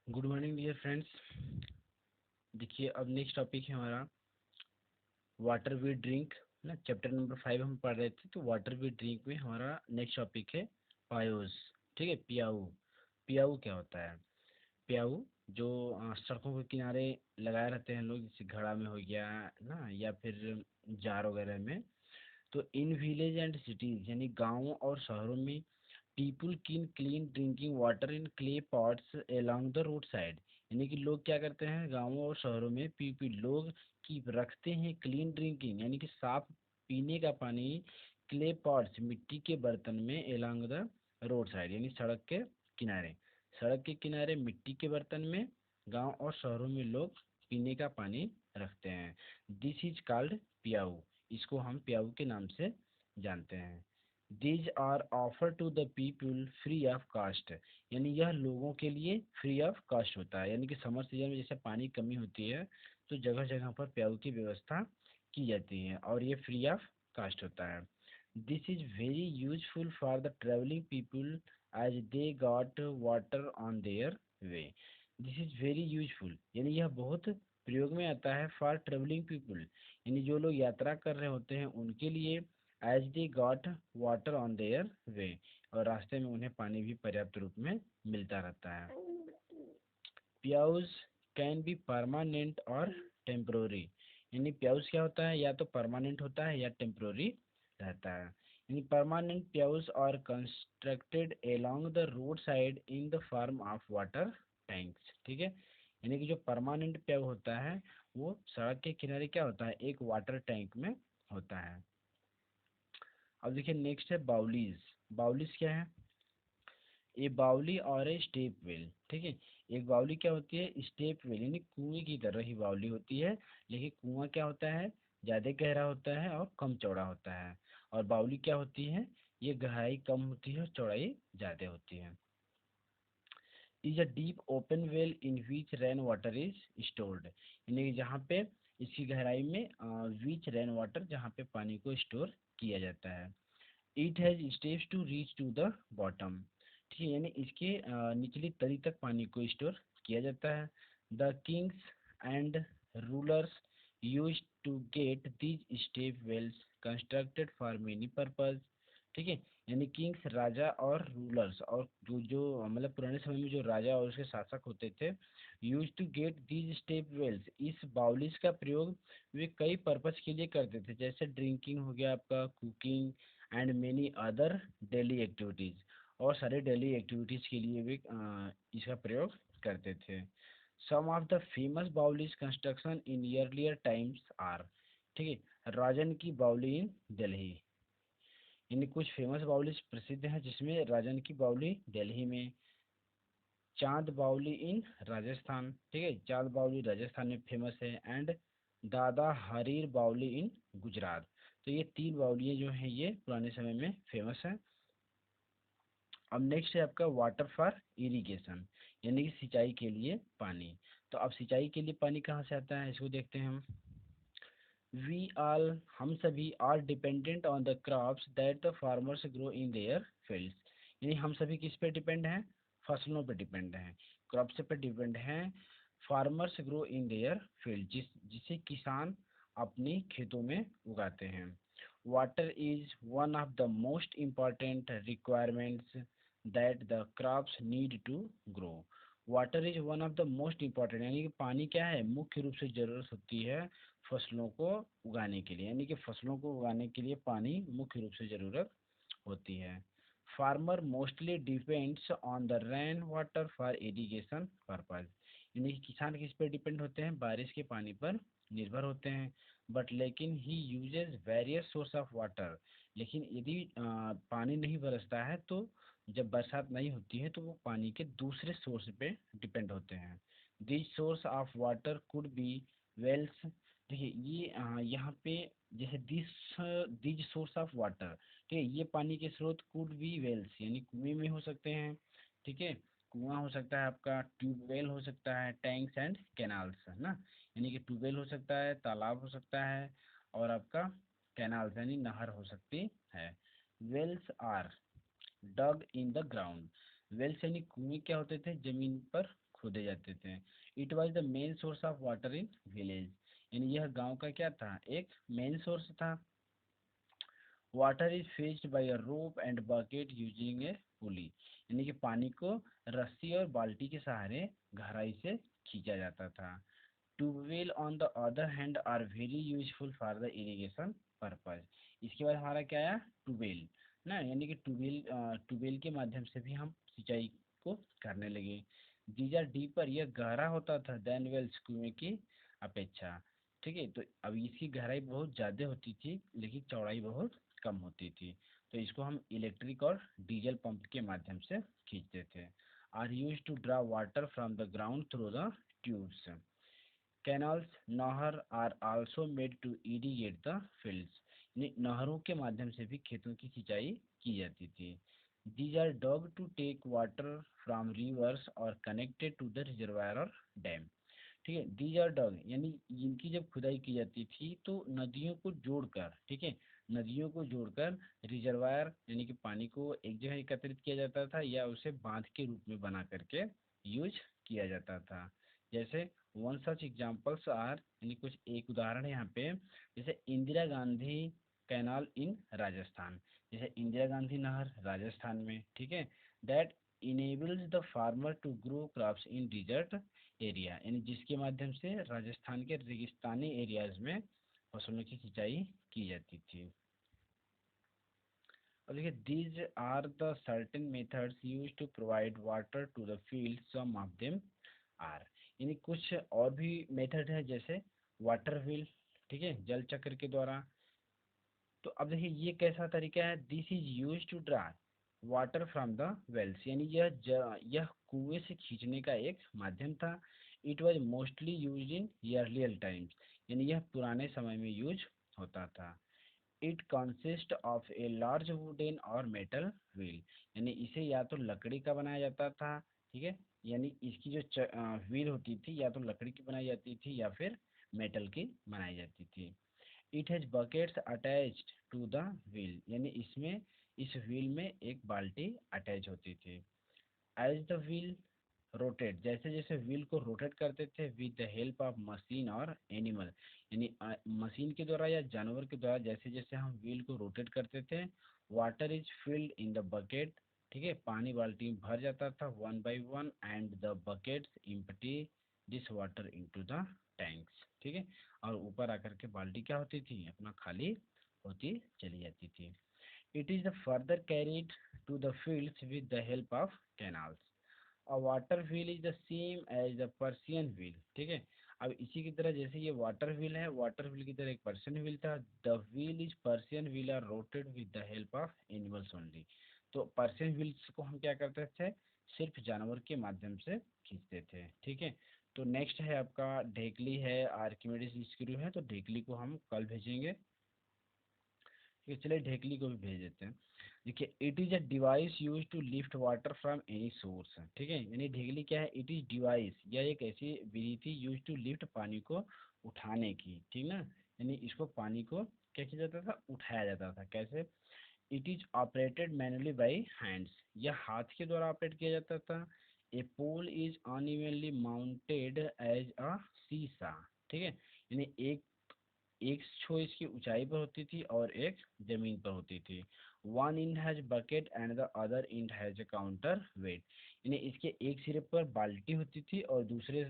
Good morning dear friends. देखिए अब next topic है हमारा वाटर वी ड्रिंक ना। चैप्टर नंबर 5 हम पढ़ रहे थे, तो वाटर वी ड्रिंक में हमारा नेक्स्ट टॉपिक है पायोस। ठीक है, पियाऊ। पियाऊ क्या होता है? पियाऊ जो सड़कों के किनारे लगाए रहते हैं लोग, जैसे घड़ा में हो गया ना, या फिर जार वगैरह में। तो इन विलेज एंड सिटीज यानी गाँवों और शहरों में पीपुल किन clean drinking water in clay pots along the road side. यानी कि लोग क्या करते हैं गाँवों और शहरों में, पीपल लोग की रखते हैं क्लीन ड्रिंकिंग यानी कि साफ पीने का पानी क्ले पॉट्स मिट्टी के बर्तन में अलोंग द रोड साइड यानी सड़क के किनारे। सड़क के किनारे मिट्टी के बर्तन में गांव और शहरों में लोग पीने का पानी रखते हैं। दिस इज कॉल्ड पियाऊ। इसको हम पियाऊ के नाम से जानते हैं। These are offer to the people free of cost. यानी यह लोगों के लिए फ्री ऑफ कास्ट होता है, यानी कि समर सीजन में जैसे पानी की कमी होती है तो जगह जगह पर प्याऊ की व्यवस्था की जाती है और ये फ्री ऑफ कास्ट होता है। This is very useful for the travelling people as they got water on their way. This is very useful यानी यह बहुत प्रयोग में आता है फॉर ट्रेवलिंग पीपल, यानी जो लोग यात्रा कर रहे होते हैं उनके लिए, as they got water on their way, और रास्ते में उन्हें पानी भी पर्याप्त रूप में मिलता रहता है। प्याउज कैन बी परमानेंट और टेम्प्रोरी। यानी प्याउज क्या होता है, या तो परमानेंट होता है या टेम्प्रोरी रहता है। यानी permanent pyaus are constructed along the road side in the form of water tanks. ठीक है, यानी कि जो परमानेंट प्याऊ होता है वो सड़क के किनारे क्या होता है, एक वाटर टैंक में होता है। अब देखिए नेक्स्ट है बाउलीज। बाउलीज क्या है? ए बाउली और ए स्टेप वेल। ठीक है, एक बाउली क्या होती है, स्टेप वेल यानी कुएं की तरह ही बाउली होती है, लेकिन कुआं क्या होता है, ज़्यादा गहरा होता है और कम चौड़ा होता है। और बाउली क्या होती है, ये गहराई कम होती है और चौड़ाई ज़्यादा होती है। Is a deep open well in which rain water is stored. यानी कि जहाँ पे इसकी गहराई में विच रेन वाटर, जहाँ पे पानी को स्टोर किया जाता है। It has steps to reach to the bottom. ठीक है, यानी इसके निचली तली तक पानी को स्टोर किया जाता है। The kings and rulers use to get these step wells constructed for many purpose. ठीक है, यानी किंग्स राजा और रूलर्स, और जो जो मतलब पुराने समय में जो राजा और उसके शासक होते थे, use to get these step wells, इस बाउलिस का प्रयोग वे कई पर्पज के लिए करते थे, जैसे ड्रिंकिंग हो गया आपका, cooking and many other daily activities, और सारे डेली एक्टिविटीज़ के लिए वे इसका प्रयोग करते थे। Some of the famous baolis construction in earlier times are. ठीक है, राजन की बाउली इन दिल्ली, यानी कुछ फेमस बाउली प्रसिद्ध हैं जिसमें राजन की बाउली दिल्ली में, चांद बाउली इन राजस्थान। ठीक है, चांद बाउली राजस्थान में फेमस है, एंड दादा हरीर बाउली इन गुजरात। तो ये तीन बाउलियाँ जो हैं ये पुराने समय में फेमस हैं। अब नेक्स्ट है आपका वाटर फॉर इरिगेशन, यानी कि सिंचाई के लिए पानी। तो अब सिंचाई के लिए पानी कहाँ से आता है, इसको देखते हैं हम। वी ऑल, हम सभी, are dependent on the crops that the farmers grow in their fields. यानी हम सभी किस पे डिपेंड हैं, फसलों पे डिपेंड हैं, क्रॉप्स पे डिपेंड हैं। Farmers grow in their field, जिसे किसान अपने खेतों में उगाते हैं। Water is one of the most important requirements that the crops need to grow. Water is one of the most important, यानी कि पानी क्या है, मुख्य रूप से ज़रूरत होती है फसलों को उगाने के लिए, यानी कि फसलों को उगाने के लिए पानी मुख्य रूप से ज़रूरत होती है। Farmer mostly depends on the rain water for irrigation purpose. यानी कि किसान किस पे डिपेंड होते हैं, बारिश के पानी पर निर्भर होते हैं। बट लेकिन he uses various source of water, लेकिन यदि पानी नहीं बरसता है तो जब बरसात नहीं होती है तो वो पानी के दूसरे सोर्स पे डिपेंड होते हैं। This source of water could be wells. देखिए ये यहाँ पे जैसे दिस सोर्स ऑफ वाटर, ठीक है, ये पानी के स्रोत कुड बी वेल्स यानी कुएं में हो सकते हैं। ठीक है, कुआं हो सकता है आपका, ट्यूबवेल हो सकता है, टैंक्स एंड कैनाल्स है ना, यानी कि ट्यूबवेल हो सकता है, तालाब हो सकता है, और आपका कैनाल्स यानी नहर हो सकती है। Wells are dug in the ground. Wells यानी कुएं क्या होते थे, जमीन पर खोदे जाते थे। It was the main source of water in village, यानी यह गांव का क्या था, एक मेन सोर्स था। Water is fetched by a rope and bucket using a pulley, यानी कि पानी को रस्सी और बाल्टी के सहारे गहराई से खींचा जाता था। Tubewell on the other hand are very useful for the irrigation purpose. इसके बाद हमारा क्या आया, ट्यूबवेल ना, यानी कि ट्यूबवेल के माध्यम से भी हम सिंचाई को करने लगे। दीज आर डीपर, यह गहरा होता था, देन वेल्स, कुएं की अपेक्षा। ठीक है, तो अब इसकी गहराई बहुत ज़्यादा होती थी लेकिन चौड़ाई बहुत कम होती थी। तो इसको हम इलेक्ट्रिक और डीजल पंप के माध्यम से खींचते थे। Are used to draw water from the ground through the tubes. Canals, नहर are also made to irrigate the fields, यानी नहरों के माध्यम से भी खेतों की सिंचाई की जाती थी। These are dug to take water from rivers और कनेक्टेड टू द रिजर्वायर और डैम। ठीक है, दीज आर डग, यानी इनकी जब खुदाई की जाती थी तो नदियों को जोड़कर, ठीक है, नदियों को जोड़कर रिजर्वायर यानी कि पानी को एक जगह एकत्रित किया जाता था या उसे बांध के रूप में बना करके यूज किया जाता था। जैसे वन सच एग्जाम्पल्स आर, यानी कुछ एक उदाहरण है यहाँ पे, जैसे इंदिरा गांधी कैनाल इन राजस्थान, जैसे इंदिरा गांधी नहर राजस्थान में, ठीक है, that enables the farmer to grow crops in desert area, यानी जिसके माध्यम से राजस्थान के रेगिस्तानी एरियाज में फसलों की सिंचाई की जाती थी। और देखिए, these are the certain methods use to provide water to the field, some of them are, यानी कुछ और भी मेथड है जैसे वाटर व्हील, ठीक है, जल चक्र के द्वारा। तो अब देखिए ये कैसा तरीका है, this is use to draw water from the wells, यानी यह कुएं से खींचने का एक माध्यम था। It was mostly used in earlier times, यानी यह पुराने समय में यूज होता था। It consist of a large wooden और मेटल व्हील, यानी इसे या तो लकड़ी का बनाया जाता था, ठीक है, यानी इसकी जो व्हील होती थी या तो लकड़ी की बनाई जाती थी या फिर मेटल की बनाई जाती थी। It has buckets attached to the wheel, यानी इसमें इस व्हील में एक बाल्टी अटैच होती थी। एज द व्हील रोटेट, जैसे जैसे व्हील को रोटेट करते थे with the help of machine और एनिमल, यानी मशीन के द्वारा या जानवर के द्वारा जैसे जैसे हम व्हील को रोटेट करते थे, water is filled in the bucket, ठीक है, पानी बाल्टी में भर जाता था one by one, and the buckets empty this water into the tanks, ठीक है, और ऊपर आकर के बाल्टी क्या होती थी, अपना खाली होती चली जाती थी। It is the further carried to the fields with the help of canals. और water wheel is the same as the Persian wheel, ठीक है, अब इसी की तरह जैसे ये वाटर व्हील है, वाटर व्हील की तरह एक पर्सियन व्हील था। The wheel is Persian wheel are rotated with the help of animals only, तो पर्सियन व्हील्स को हम क्या करते थे, सिर्फ जानवर के माध्यम से खींचते थे, ठीक है। तो नेक्स्ट है आपका ढेकली है, आर्किमिडीज स्क्रू है, तो ढेकली को हम कल भेजेंगे, ठीक है, चलिए ढेकली को भी भेज देते हैं। देखिए, it is a device use to lift water from any source, ठीक है, यानी ढेकली क्या है, इट इज डिवाइस, यह एक ऐसी विधि थी यूज टू लिफ्ट, पानी को उठाने की, ठीक ना, यानी इसको पानी को क्या किया जाता था, उठाया जाता था, कैसे। It is operated manually by hands, यह हाथ के द्वारा ऑपरेट किया जाता था। A pole is unevenly mounted as a seesaw, ठीक है, यानी एक छो इसकी ऊंचाई पर होती थी और एक जमीन पर होती थी। One end has bucket and the other end has counterweight, यानी इसके एक सिरे पर बाल्टी होती थी और दूसरे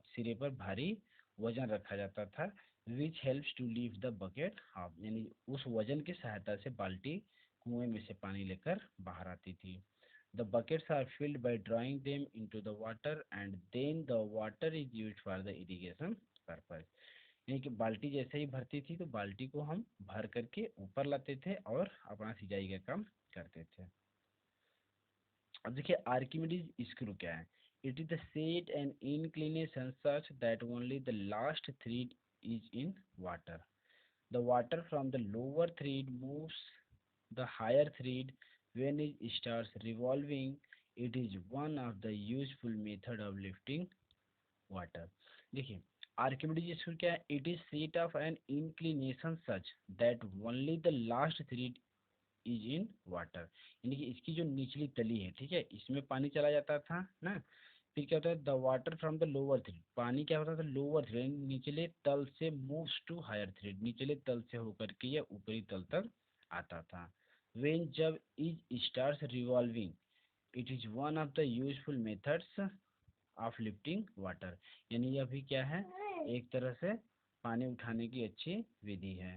सिरे पर भारी वजन रखा जाता था, which helps to leave the bucket half, यानी उस वजन की सहायता से बाल्टी कुएं में से पानी लेकर बाहर आती थी। The buckets are filled by drawing them into the water and then the water is used for the irrigation purpose, यानी कि बाल्टी जैसे ही भरती थी तो बाल्टी को हम भर करके ऊपर लाते थे और अपना सिंचाई का काम करते थे। अब देखिए, आर्किमिडीज स्क्रू क्या है, it is the set and inclination such that only the last thread is in water, the water from the lower thread moves the higher thread when it starts revolving. It is one of the useful method of lifting water। देखिए, Archimedes screw क्या है, it is set of N inclination such that only the last thread is in water, यानी कि इसकी जो निचली तली है, ठीक है, इसमें पानी चला जाता था ना, फिर क्या होता है, the water from the lower thread, पानी क्या होता था लोअर थ्रेड निचले तल से मूव्स टू हायर थ्रेड, निचले तल से होकर के यह ऊपरी तल तक आता था। वेन जब is stars revolving it is one of the useful methods of lifting water, यानी यह भी क्या है, एक तरह से पानी उठाने की अच्छी विधि है।